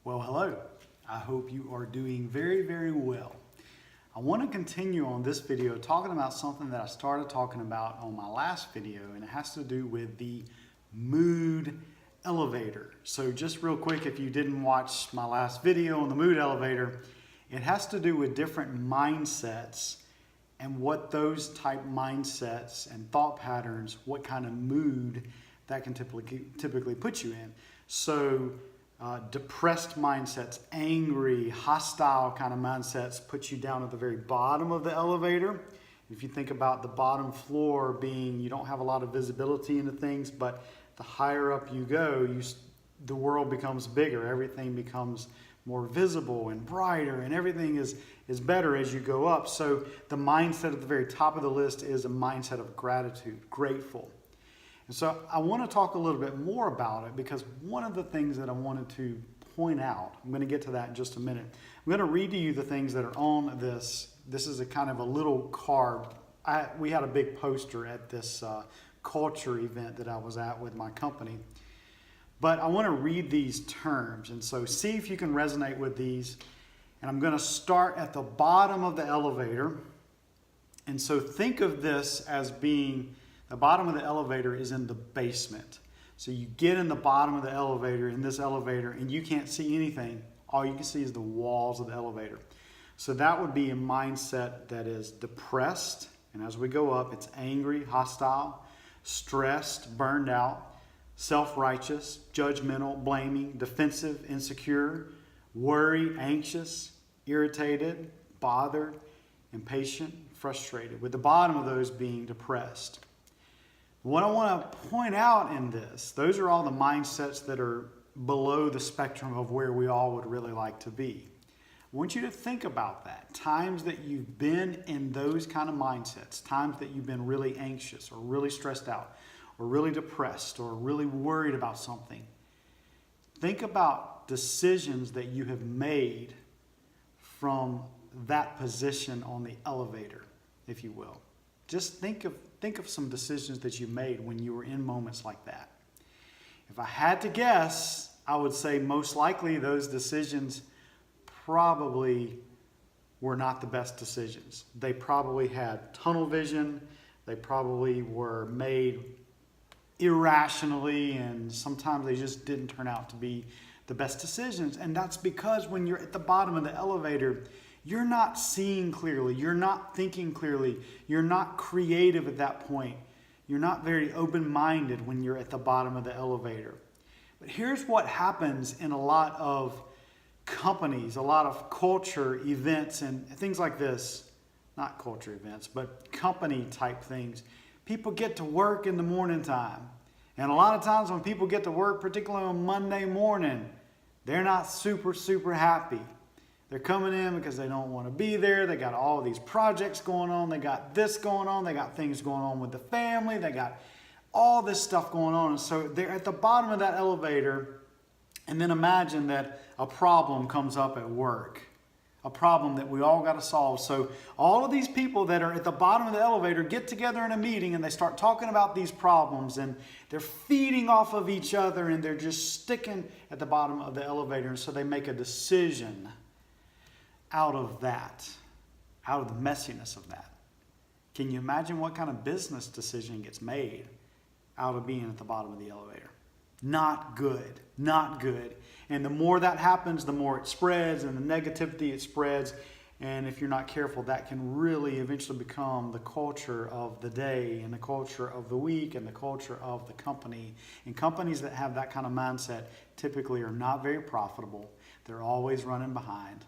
Well, hello. I hope you are doing very, very well. I want to continue on this video talking about something that I started talking about on my last video, and it has to do with the mood elevator. So just real quick, if you didn't watch my last video on the mood elevator, it has to do with different mindsets and what those type mindsets and thought patterns, what kind of mood that can typically put you in. So depressed mindsets, angry, hostile kind of mindsets put you down at the very bottom of the elevator. If you think about the bottom floor being, you don't have a lot of visibility into things, but the higher up you go, the world becomes bigger. Everything becomes more visible and brighter, and everything is better as you go up. So the mindset at the very top of the list is a mindset of gratitude, grateful. And so I want to talk a little bit more about it, because one of the things that I wanted to point out, I'm going to get to that in just a minute. I'm going to read to you the things that are on this. This is a kind of a little card. We had a big poster at this culture event that I was at with my company. But I want to read these terms, and so see if you can resonate with these. And I'm going to start at the bottom of the elevator. And so think of this as being, the bottom of the elevator is in the basement. So you get in the bottom of the elevator, in this elevator, and you can't see anything. All you can see is the walls of the elevator. So that would be a mindset that is depressed. And as we go up, it's angry, hostile, stressed, burned out, self-righteous, judgmental, blaming, defensive, insecure, worried, anxious, irritated, bothered, impatient, frustrated, with the bottom of those being depressed. What I want to point out in this, those are all the mindsets that are below the spectrum of where we all would really like to be. I want you to think about that. Times that you've been in those kind of mindsets, times that you've been really anxious or really stressed out or really depressed or really worried about something. Think about decisions that you have made from that position on the elevator, if you will. Just think of some decisions that you made when you were in moments like that. If I had to guess, I would say most likely those decisions probably were not the best decisions. They probably had tunnel vision. They probably were made irrationally, and sometimes they just didn't turn out to be the best decisions. And that's because when you're at the bottom of the elevator, you're not seeing clearly, you're not thinking clearly, you're not creative at that point. You're not very open-minded when you're at the bottom of the elevator. But here's what happens in a lot of companies, a lot of culture events and things like this. Not culture events, but company type things. People get to work in the morning time. And a lot of times when people get to work, particularly on Monday morning, they're not super happy. They're coming in because they don't want to be there. They got all these projects going on. They got this going on. They got things going on with the family. They got all this stuff going on. And so they're at the bottom of that elevator. And then imagine that a problem comes up at work. A problem that we all got to solve. So all of these people that are at the bottom of the elevator get together in a meeting and they start talking about these problems, and they're feeding off of each other, and they're just sticking at the bottom of the elevator. And so they make a decision out of that, out of the messiness of that. Can you imagine what kind of business decision gets made out of being at the bottom of the elevator? Not good, not good. And the more that happens, the more it spreads, and the negativity it spreads. And if you're not careful, that can really eventually become the culture of the day, and the culture of the week, and the culture of the company. And companies that have that kind of mindset typically are not very profitable. They're always running behind.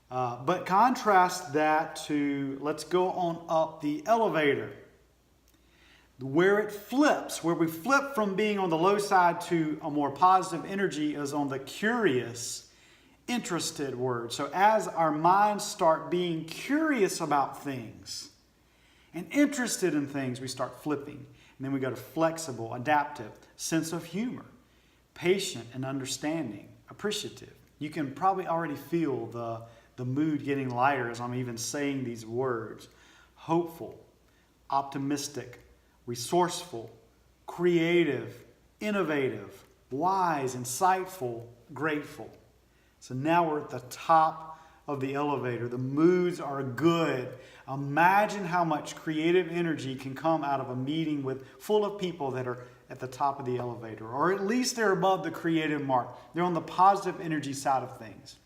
But contrast that to, let's go on up the elevator. Where it flips, where we flip from being on the low side to a more positive energy, is on the curious, interested word. So as our minds start being curious about things and interested in things, we start flipping. And then we go to flexible, adaptive, sense of humor, patient and understanding, appreciative. You can probably already feel the mood getting lighter as I'm even saying these words. Hopeful, optimistic, resourceful, creative, innovative, wise, insightful, grateful. So now we're at the top of the elevator. The moods are good. Imagine how much creative energy can come out of a meeting full of people that are at the top of the elevator, or at least they're above the creative mark. They're on the positive energy side of things.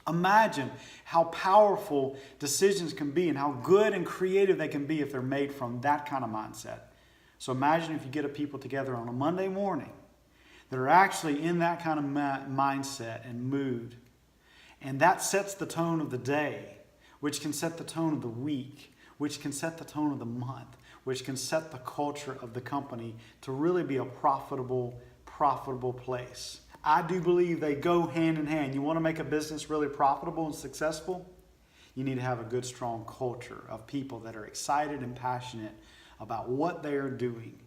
Imagine how powerful decisions can be and how good and creative they can be if they're made from that kind of mindset. So imagine if you get a people together on a Monday morning that are actually in that kind of mindset and mood. And that sets the tone of the day, which can set the tone of the week, which can set the tone of the month, which can set the culture of the company to really be a profitable place. I do believe they go hand in hand. You want to make a business really profitable and successful? You need to have a good, strong culture of people that are excited and passionate about what they are doing.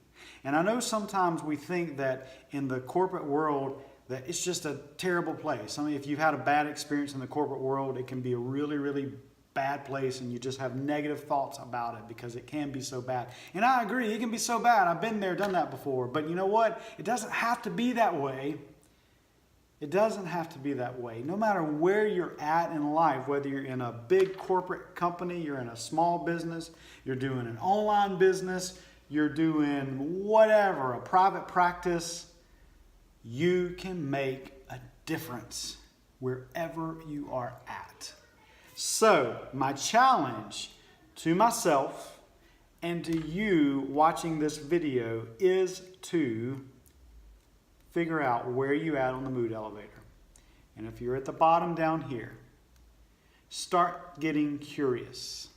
And I know sometimes we think that in the corporate world that it's just a terrible place. I mean, if you've had a bad experience in the corporate world, it can be a really, really bad place, and you just have negative thoughts about it because it can be so bad. And I agree, it can be so bad. I've been there, done that before. But you know what? It doesn't have to be that way. It doesn't have to be that way. No matter where you're at in life, whether you're in a big corporate company, you're in a small business, you're doing an online business, you're doing whatever, a private practice, you can make a difference wherever you are at. So, my challenge to myself and to you watching this video is to figure out where you're at on the mood elevator. And if you're at the bottom down here, start getting curious.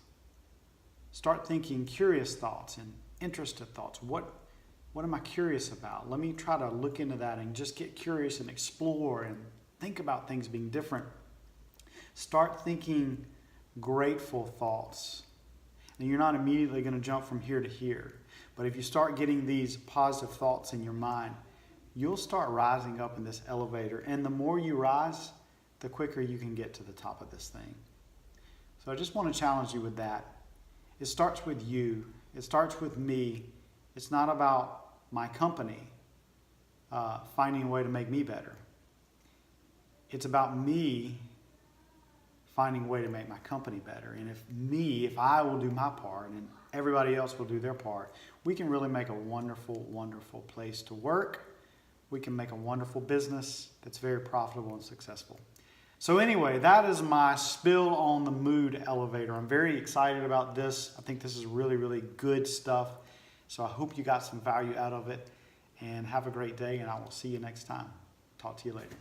Start thinking curious thoughts and interested thoughts. What am I curious about? Let me try to look into that and just get curious and explore and think about things being different. Start thinking grateful thoughts. And you're not immediately going to jump from here to here. But if you start getting these positive thoughts in your mind, you'll start rising up in this elevator. And the more you rise, the quicker you can get to the top of this thing. So I just want to challenge you with that. It starts with you. It starts with me. It's not about my company finding a way to make me better. It's about me finding a way to make my company better. And if I will do my part and everybody else will do their part, we can really make a wonderful, wonderful place to work. We can make a wonderful business that's very profitable and successful. So anyway, that is my spill on the mood elevator. I'm very excited about this. I think this is really, really good stuff. So I hope you got some value out of it. And have a great day, and I will see you next time. Talk to you later.